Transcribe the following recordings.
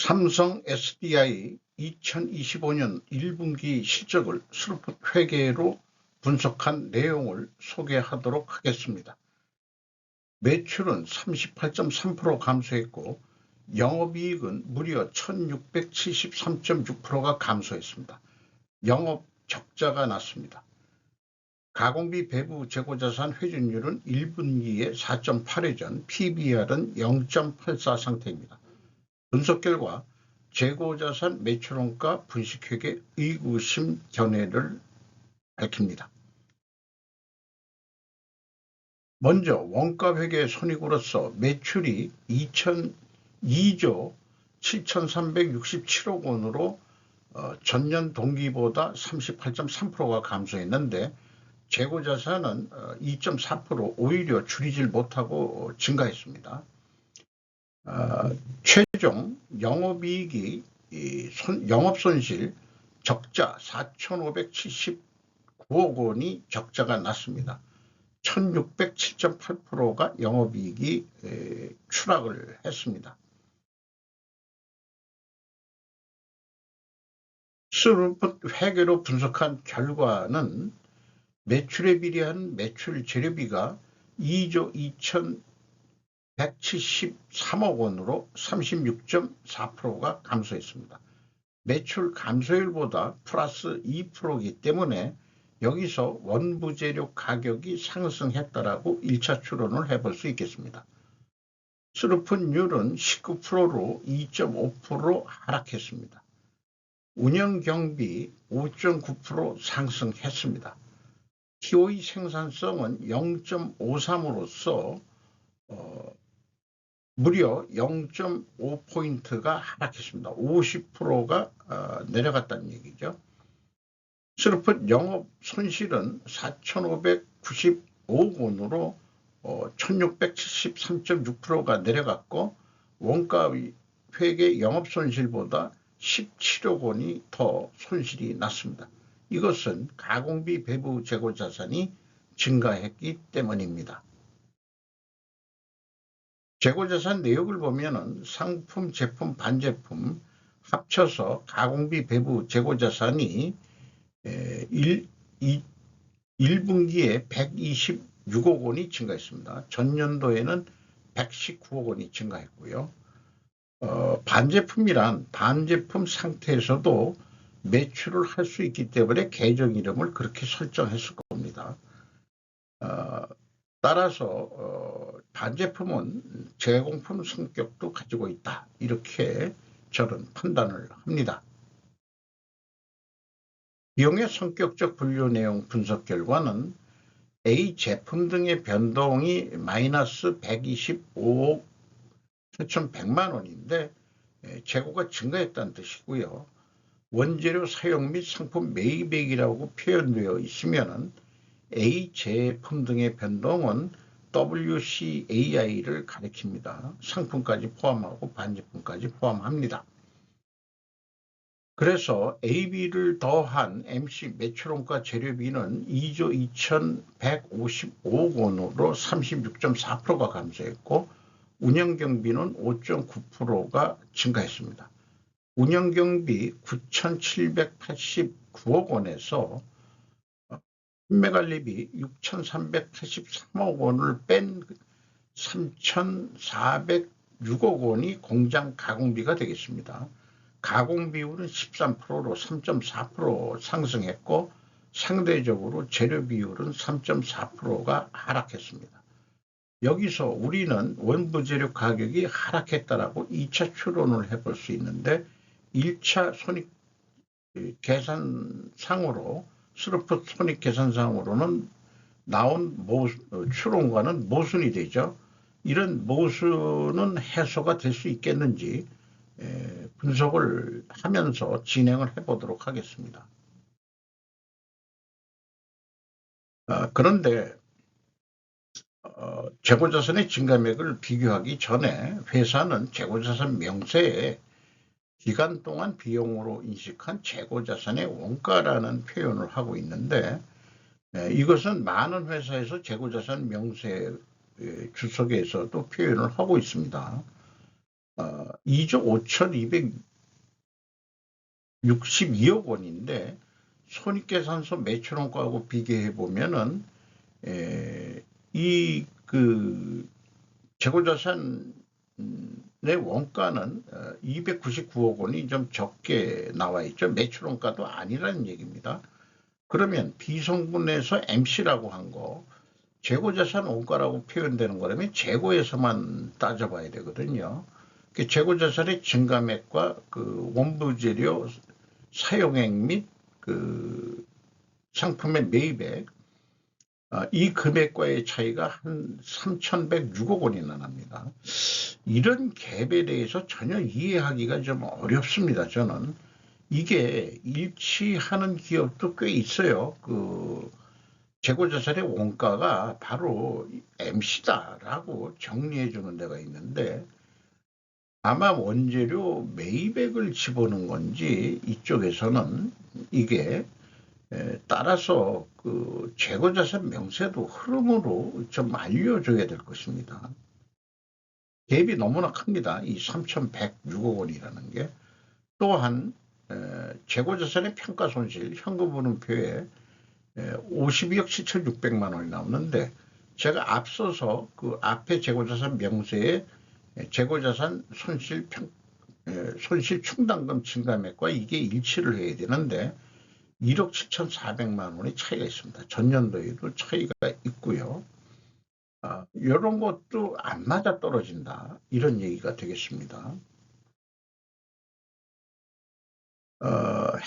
삼성 SDI 2025년 1분기 실적을 스루풋 회계로 분석한 내용을 소개하도록 하겠습니다. 매출은 38.3% 감소했고 영업이익은 무려 1673.6%가 감소했습니다. 영업 적자가 났습니다. 가공비 배부 재고자산 회전율은 1분기에 4.8회전, PBR은 0.84 상태입니다. 분석 결과 재고자산 매출원가 분식회계 의구심 견해를 밝힙니다. 먼저 원가회계 손익으로서 매출이 2조 7,367억 원으로 전년 동기보다 38.3%가 감소했는데 재고자산은 2.4% 오히려 줄이질 못하고 증가했습니다. 최종 영업이익이 영업손실 적자 4,579억 원이 적자가 났습니다. 1607.8%가 영업이익이 추락을 했습니다. 스루풋 회계로 분석한 결과는 매출에 비례한 매출 재료비가 2조 2,173억 원으로 36.4%가 감소했습니다. 매출 감소율보다 플러스 2%이기 때문에 여기서 원부재료 가격이 상승했다라고 1차 추론을 해볼 수 있겠습니다. 스루풋율은 19%로 2.5% 하락했습니다. 운영경비 5.9% 상승했습니다. TOE 생산성은 0.53으로서 무려 0.5포인트가 하락했습니다. 50%가 내려갔다는 얘기죠. 스루풋 영업 손실은 4,595억 원으로 1,673.6%가 내려갔고 원가 회계 영업 손실보다 17억 원이 더 손실이 났습니다. 이것은 가공비 배부 재고 자산이 증가했기 때문입니다. 재고자산 내역을 보면은 상품, 제품, 반제품 합쳐서 가공비 배부 재고자산이 1분기에 126억 원이 증가했습니다. 전년도에는 119억 원이 증가했고요. 반제품이란 반제품 상태에서도 매출을 할 수 있기 때문에 계정 이름을 그렇게 설정했을 겁니다. 따라서 반제품은 제공품 성격도 가지고 있다. 이렇게 저는 판단을 합니다. 비용의 성격적 분류 내용 분석 결과는 A 제품 등의 변동이 마이너스 125억 7,100만 원인데 재고가 증가했다는 뜻이고요. 원재료 사용 및 상품 매입액이라고 표현되어 있으면 A 제품 등의 변동은 WCAI를 가리킵니다. 상품까지 포함하고 반제품까지 포함합니다. 그래서 AB를 더한 MC 매출원가 재료비는 2조 2,155억 원으로 36.4%가 감소했고 운영경비는 5.9%가 증가했습니다. 운영경비 9,789억 원에서 판매관리비 6,383억 원을 뺀 3,406억 원이 공장 가공비가 되겠습니다. 가공비율은 13%로 3.4% 상승했고 상대적으로 재료비율은 3.4%가 하락했습니다. 여기서 우리는 원부재료 가격이 하락했다라고 2차 추론을 해볼 수 있는데 1차 손익 계산상으로 스루풋 손익 계산상으로는 나온 추론과는 모순이 되죠. 이런 모순은 해소가 될 수 있겠는지 분석을 하면서 진행을 해보도록 하겠습니다. 그런데 재고자산의 증가액을 비교하기 전에 회사는 재고자산 명세에 기간 동안 비용으로 인식한 재고자산의 원가라는 표현을 하고 있는데 이것은 많은 회사에서 재고자산 명세 주석에서도 표현을 하고 있습니다. 2조 5,262억 원인데 손익계산서 매출원가하고 비교해 보면은 이 그 재고자산의 원가는 299억 원이 좀 적게 나와 있죠. 매출원가도 아니라는 얘기입니다. 그러면 비성분에서 MC라고 한 거 재고자산 원가라고 표현되는 거라면 재고에서만 따져봐야 되거든요. 재고자산의 증가액과 그 원부재료 사용액 및 그 상품의 매입액 이 금액과의 차이가 한 3,106억 원이나 납니다. 이런 갭에 대해서 전혀 이해하기가 좀 어렵습니다. 저는 이게 일치하는 기업도 꽤 있어요. 그 재고자산의 원가가 바로 MC다라고 정리해 주는 데가 있는데 아마 원재료 매입액을 집어넣은 건지 이쪽에서는 이게 따라서 그 재고자산 명세도 흐름으로 좀 알려줘야 될 것입니다. 갭이 너무나 큽니다. 이 3,106억 원이라는 게. 또한 재고자산의 평가손실 현금흐름표에 52억 7,600만 원이 나오는데 제가 앞서서 그 앞에 재고자산 명세에 재고자산 손실 충당금 증감액과 이게 일치를 해야 되는데 1억 7,400만 원의 차이가 있습니다. 전년도에도 차이가 있고요. 이런 것도 안 맞아 떨어진다. 이런 얘기가 되겠습니다.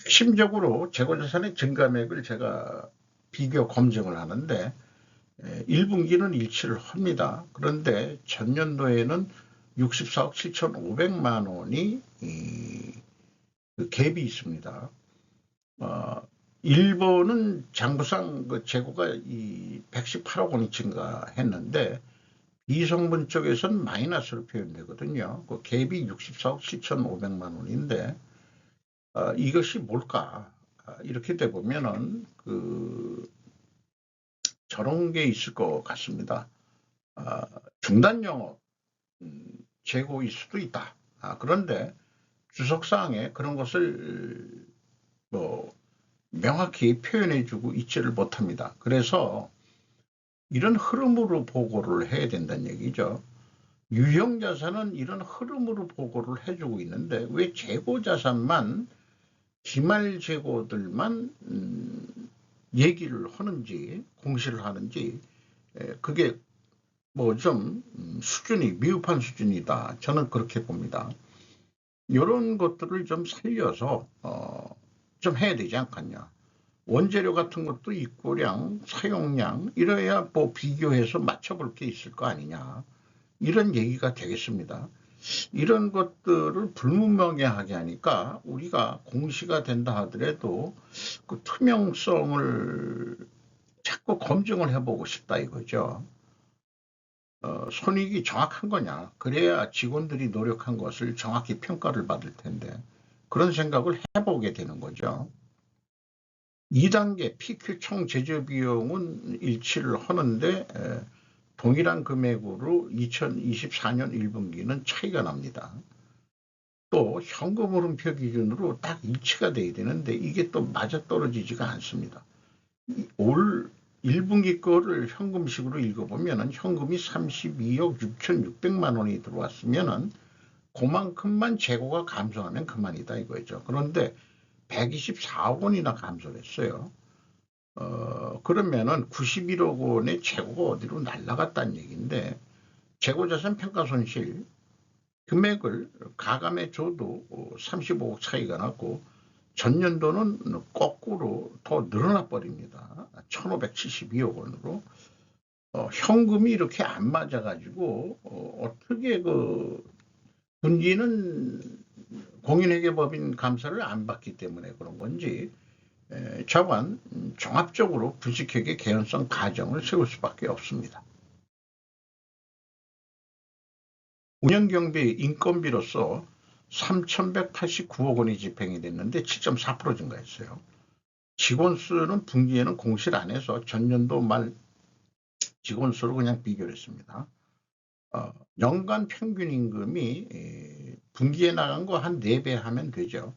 핵심적으로 재고자산의 증감액을 제가 비교 검증을 하는데 1분기는 일치를 합니다. 그런데 전년도에는 64억 7,500만 원이 그 갭이 있습니다. 일본은 장부상 그 재고가 118억 원이 증가했는데 비성분 쪽에서는 마이너스로 표현되거든요. 그 갭이 64억 7,500만 원인데 이것이 뭘까? 이렇게 돼 보면은 그 저런 게 있을 것 같습니다. 중단 영업 재고일 수도 있다. 그런데 주석사항에 그런 것을 뭐 명확히 표현해주고 있지를 못합니다. 그래서 이런 흐름으로 보고를 해야 된다는 얘기죠. 유형자산은 이런 흐름으로 보고를 해주고 있는데 왜 재고자산만 기말 재고들만 얘기를 하는지 공시를 하는지 그게 뭐 좀 수준이 미흡한 수준이다. 저는 그렇게 봅니다. 이런 것들을 좀 살려서 좀 해야 되지 않겠냐. 원재료 같은 것도 입고량, 사용량 이래야 뭐 비교해서 맞춰볼 게 있을 거 아니냐. 이런 얘기가 되겠습니다. 이런 것들을 불분명하게 하니까 우리가 공시가 된다 하더라도 그 투명성을 자꾸 검증을 해보고 싶다 이거죠. 손익이 정확한 거냐. 그래야 직원들이 노력한 것을 정확히 평가를 받을 텐데 그런 생각을 해보게 되는 거죠. 2단계 PQ 총 제조 비용은 일치를 하는데 동일한 금액으로 2024년 1분기는 차이가 납니다. 또 현금 흐름표 기준으로 딱 일치가 돼야 되는데 이게 또 맞아떨어지지가 않습니다. 올 1분기 거를 현금식으로 읽어보면 현금이 32억 6,600만 원이 들어왔으면 그만큼만 재고가 감소하면 그만이다 이거죠. 그런데 124억 원이나 감소했어요. 그러면은 91억 원의 재고가 어디로 날아갔다는 얘기인데 재고자산 평가손실 금액을 가감해 줘도 35억 차이가 났고 전년도는 거꾸로 더 늘어나 버립니다. 1,572억 원으로. 현금이 이렇게 안 맞아가지고 어떻게 그 분기는 공인회계법인 감사를 안 받기 때문에 그런 건지 저건 종합적으로 분식회계 개연성 가정을 세울 수밖에 없습니다. 운영경비 인건비로서 3,189억 원이 집행이 됐는데 7.4% 증가했어요. 직원 수는 분기에는 공시를 안 해서 전년도 말 직원 수로 그냥 비교를 했습니다. 연간 평균 임금이 분기에 나간 거 한 4배 하면 되죠.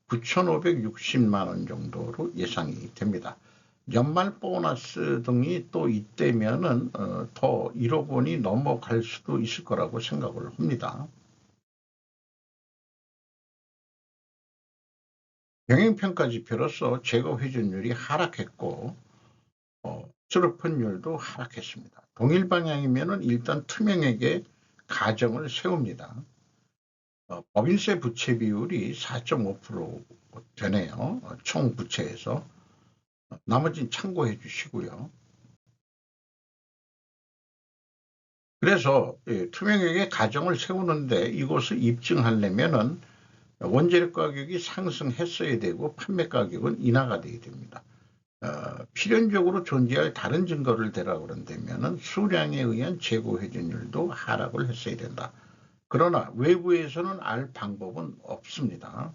9,560만 원 정도로 예상이 됩니다. 연말 보너스 등이 또 이때면은 더 1억 원이 넘어갈 수도 있을 거라고 생각을 합니다. 경영평가지표로서 재고 회전율이 하락했고 수급환율도 하락했습니다. 동일 방향이면은 일단 투명에게 가정을 세웁니다. 법인세 부채 비율이 4.5% 되네요. 총 부채에서. 나머지는 참고해 주시고요. 그래서 투명하게 가정을 세우는데 이것을 입증하려면은 원재료 가격이 상승했어야 되고 판매 가격은 인하가 돼야 됩니다. 필연적으로 존재할 다른 증거를 대라고 그런다면은 수량에 의한 재고 회전율도 하락을 했어야 된다. 그러나 외부에서는 알 방법은 없습니다.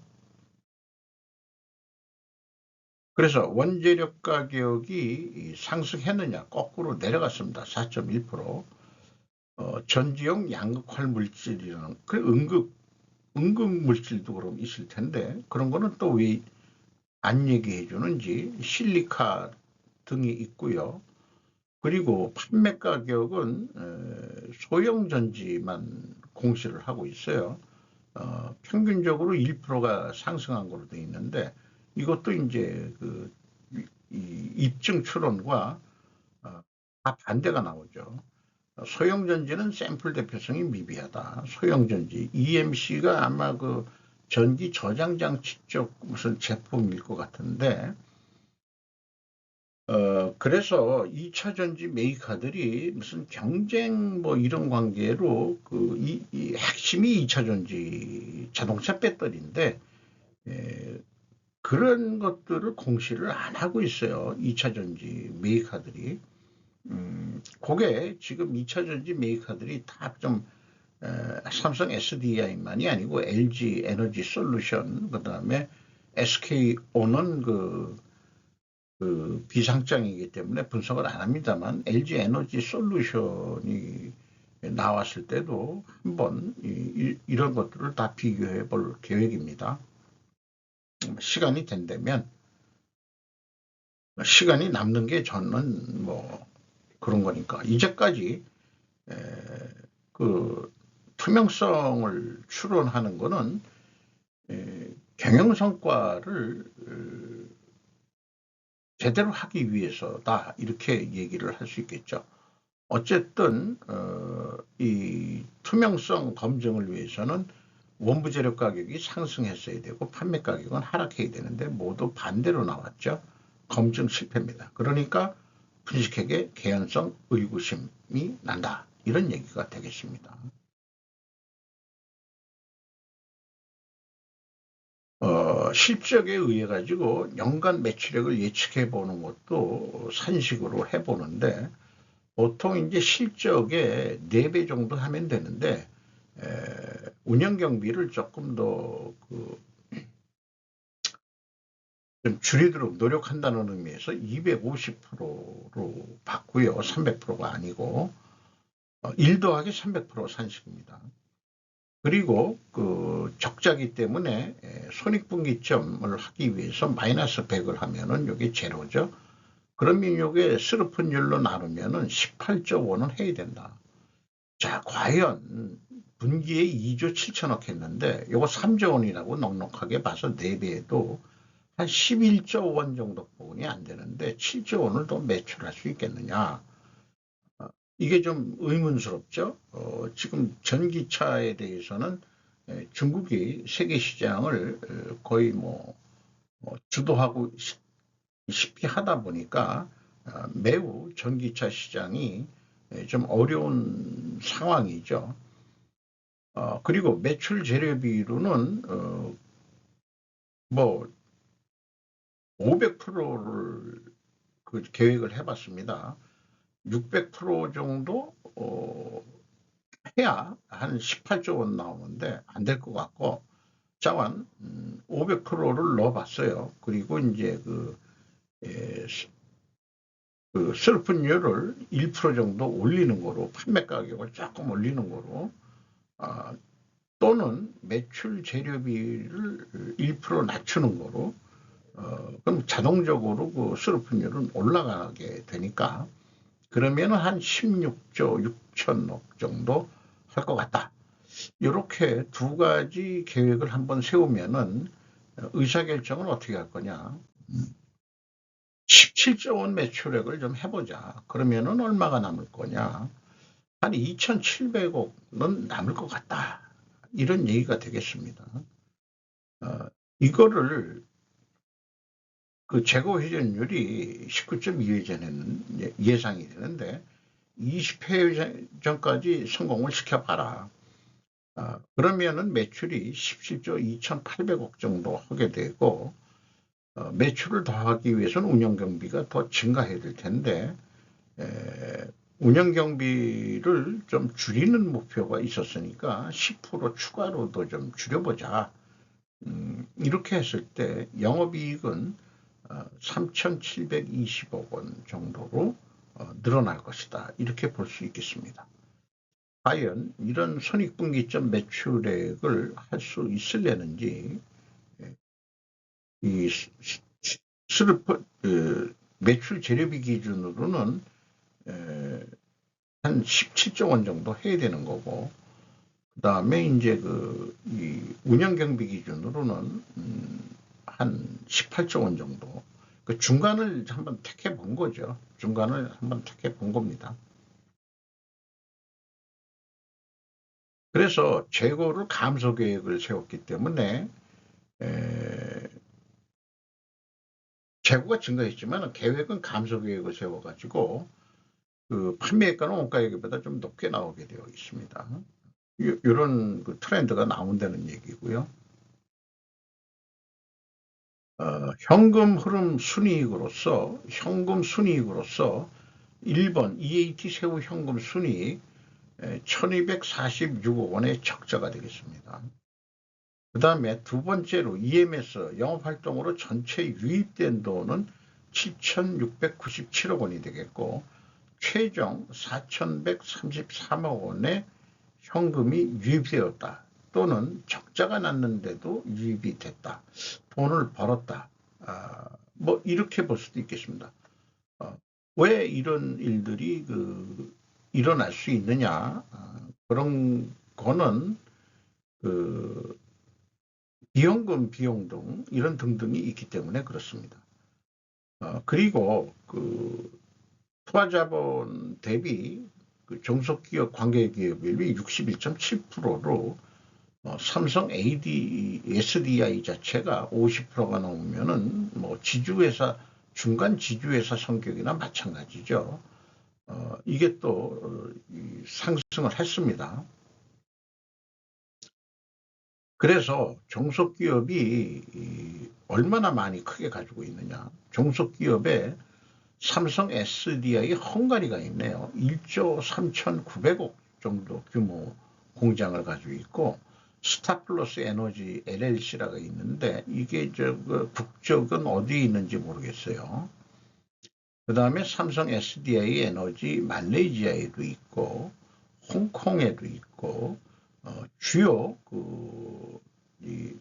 그래서 원재료 가격이 상승했느냐 거꾸로 내려갔습니다. 4.1%. 전지용 양극화 물질이라는 그 응급 물질도 그럼 있을 텐데 그런 거는 또 왜 안 얘기해 주는지 실리카 등이 있고요. 그리고 판매 가격은 소형 전지만 공시를 하고 있어요. 평균적으로 1%가 상승한 걸로 되어 있는데 이것도 이제 그 입증 추론과 다 반대가 나오죠. 소형전지는 샘플 대표성이 미비하다. 소형전지 EMC가 아마 그 전기 저장 장치 쪽 무슨 제품일 것 같은데 그래서 2차 전지 메이커들이 무슨 경쟁 뭐 이런 관계로 이 핵심이 2차 전지 자동차 배터리인데 그런 것들을 공시를 안 하고 있어요. 2차 전지 메이커들이. 그게 지금 2차 전지 메이커들이 다 좀 삼성 SDI만이 아니고 LG 에너지 솔루션 그다음에 SK온은 그 비상장이기 때문에 분석을 안 합니다만 LG 에너지 솔루션이 나왔을 때도 한번 이런 것들을 다 비교해 볼 계획입니다. 시간이 된다면 시간이 남는 게 저는 뭐 그런 거니까 이제까지 그 투명성을 추론하는 거는 경영 성과를 제대로 하기 위해서다 이렇게 얘기를 할 수 있겠죠. 어쨌든 이 투명성 검증을 위해서는 원부 재료 가격이 상승했어야 되고 판매 가격은 하락해야 되는데 모두 반대로 나왔죠. 검증 실패입니다. 그러니까 분식회계 개연성 의구심이 난다. 이런 얘기가 되겠습니다. 실적에 의해 가지고 연간 매출액을 예측해 보는 것도 산식으로 해 보는데 보통 이제 실적의 4배 정도 하면 되는데 운영 경비를 조금 더좀 줄이도록 노력한다는 의미에서 250%로 봤고요. 300%가 아니고 1 더하기 300% 산식입니다. 그리고 그 적자기 때문에 손익분기점을 하기 위해서 마이너스 100을 하면은 이게 제로죠. 그러면 이게 스르픈율로 나누면은 18조 원은 해야 된다. 자, 과연 분기에 2조 7천억 했는데 이거 3조 원이라고 넉넉하게 봐서 4배에도 한 11조 원 정도 부분이 안 되는데 7조 원을 더 매출할 수 있겠느냐. 이게 좀 의문스럽죠. 지금 전기차에 대해서는 중국이 세계 시장을 거의 뭐 주도하고 싶이 하다 보니까 매우 전기차 시장이 좀 어려운 상황이죠. 그리고 매출 재료비로는 뭐 500%를 그 계획을 해봤습니다. 600% 정도 해야 한 18조 원 나오는데 안 될 것 같고 자원 500%를 넣어봤어요. 그리고 이제 그 슬픈율을 1% 정도 올리는 거로 판매 가격을 조금 올리는 거로 또는 매출 재료비를 1% 낮추는 거로 그럼 자동적으로 그 수료분율은 올라가게 되니까 그러면 한 16조 6천억 정도 할 것 같다. 이렇게 두 가지 계획을 한번 세우면은 의사결정은 어떻게 할 거냐. 17조 원 매출액을 좀 해보자. 그러면은 얼마가 남을 거냐. 한 2,700억은 남을 것 같다. 이런 얘기가 되겠습니다. 이거를 그 재고 회전율이 19.2회전에는 예상이 되는데 20회전까지 성공을 시켜봐라. 그러면은 매출이 17조 2,800억 정도 하게 되고 매출을 더하기 위해서는 운영경비가 더 증가해야 될 텐데 운영경비를 좀 줄이는 목표가 있었으니까 10% 추가로도 좀 줄여보자. 이렇게 했을 때 영업이익은 3,720억 원 정도로 늘어날 것이다. 이렇게 볼 수 있겠습니다. 과연 이런 손익분기점 매출액을 할 수 있으려는지 이 매출 재료비 기준으로는 한 17조 원 정도 해야 되는 거고 그 다음에 이제 이 운영경비 기준으로는 한 18조 원 정도 그 중간을 한번 택해 본 거죠. 중간을 한번 택해 본 겁니다. 그래서 재고를 감소 계획을 세웠기 때문에 재고가 증가했지만 계획은 감소 계획을 세워가지고 그 판매액과는 원가액보다 좀 높게 나오게 되어 있습니다. 이런 그 트렌드가 나온다는 얘기고요. 현금 흐름 순이익으로서 1번 EAT 세후 현금 순이익 1246억 원의 적자가 되겠습니다. 그 다음에 두 번째로 EMS 영업활동으로 전체 유입된 돈은 7,697억 원이 되겠고 최종 4,133억 원의 현금이 유입되었다. 또는 적자가 났는데도 유입이 됐다. 돈을 벌었다. 뭐 이렇게 볼 수도 있겠습니다. 왜 이런 일들이 일어날 수 있느냐. 그런 거는 비용금 비용 등 이런 등등이 있기 때문에 그렇습니다. 그리고 투하자본 대비 종속기업 관계기업율이 61.7%로 삼성 SDI 자체가 50%가 넘으면은 뭐 지주회사 중간 지주회사 성격이나 마찬가지죠. 이게 또 상승을 했습니다. 그래서 종속기업이 얼마나 많이 크게 가지고 있느냐. 종속기업에 삼성 SDI 헝가리가 있네요. 1조 3,900억 정도 규모 공장을 가지고 있고 스타플러스 에너지 LLC라가 있는데 이게 국적은 어디에 있는지 모르겠어요. 그 다음에 삼성 SDI 에너지 말레이시아에도 있고 홍콩에도 있고 주요 이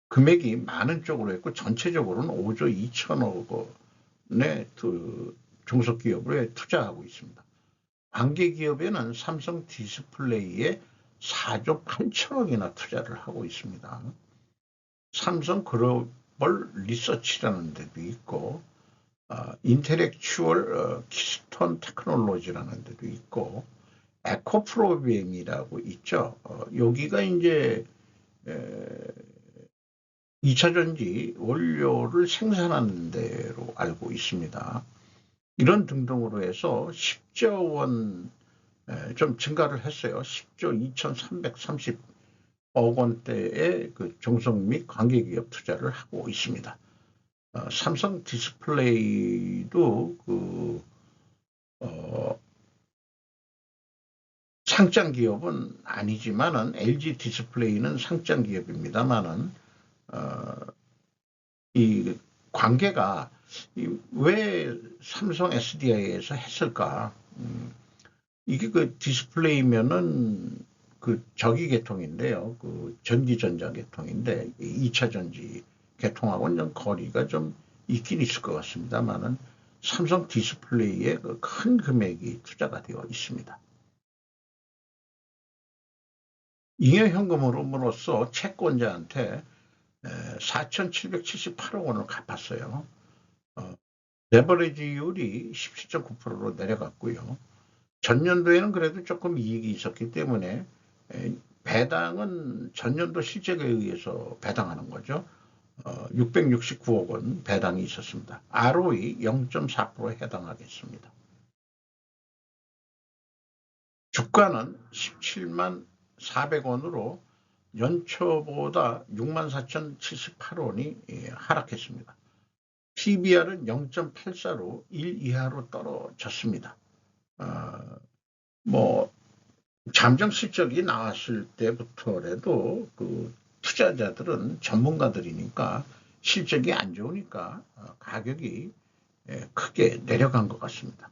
금액이 많은 쪽으로 했고 전체적으로는 5조 2천억 원의 종속기업에 투자하고 있습니다. 관계기업에는 삼성 디스플레이에 4조 8천억이나 투자를 하고 있습니다. 삼성 글로벌 리서치라는 데도 있고 인텔렉추얼 키스톤 테크놀로지라는 데도 있고 에코프로비엠이라고 있죠. 여기가 이제 2차전지 원료를 생산하는 데로 알고 있습니다. 이런 등등으로 해서 10조 원 좀 증가를 했어요. 10조 2,330억 원대의 종속 및 관계기업 투자를 하고 있습니다. 삼성 디스플레이도 상장 기업은 아니지만은 LG 디스플레이는 상장 기업입니다만은 이 관계가 왜 삼성 SDI에서 했을까? 이게 디스플레이면은 그 저기 계통인데요. 그 전기전자 계통인데 2차 전지 계통하고는 좀 거리가 좀 있긴 있을 것 같습니다만은 삼성 디스플레이에 그 큰 금액이 투자가 되어 있습니다. 잉여현금으로서 채권자한테 4,778억 원을 갚았어요. 레버리지율이 17.9%로 내려갔고요. 전년도에는 그래도 조금 이익이 있었기 때문에 배당은 전년도 실적에 의해서 배당하는 거죠. 669억 원 배당이 있었습니다. ROE 0.4%에 해당하겠습니다. 주가는 17만 400원으로 연초보다 64,078원이 하락했습니다. PBR은 0.84로 1 이하로 떨어졌습니다. 뭐 잠정 실적이 나왔을 때부터라도 그 투자자들은 전문가들이니까 실적이 안 좋으니까 가격이 크게 내려간 것 같습니다.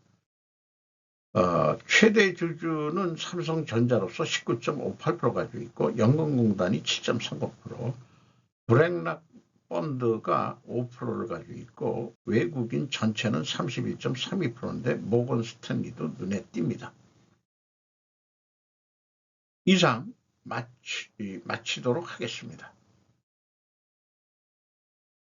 최대 주주는 삼성전자로서 19.58% 가지고 있고 연금공단이 7.39%, 브렉락 펀드가 5%를 가지고 있고 외국인 전체는 31.32%인데 모건 스탠리도 눈에 띕니다. 이상 마치도록 하겠습니다.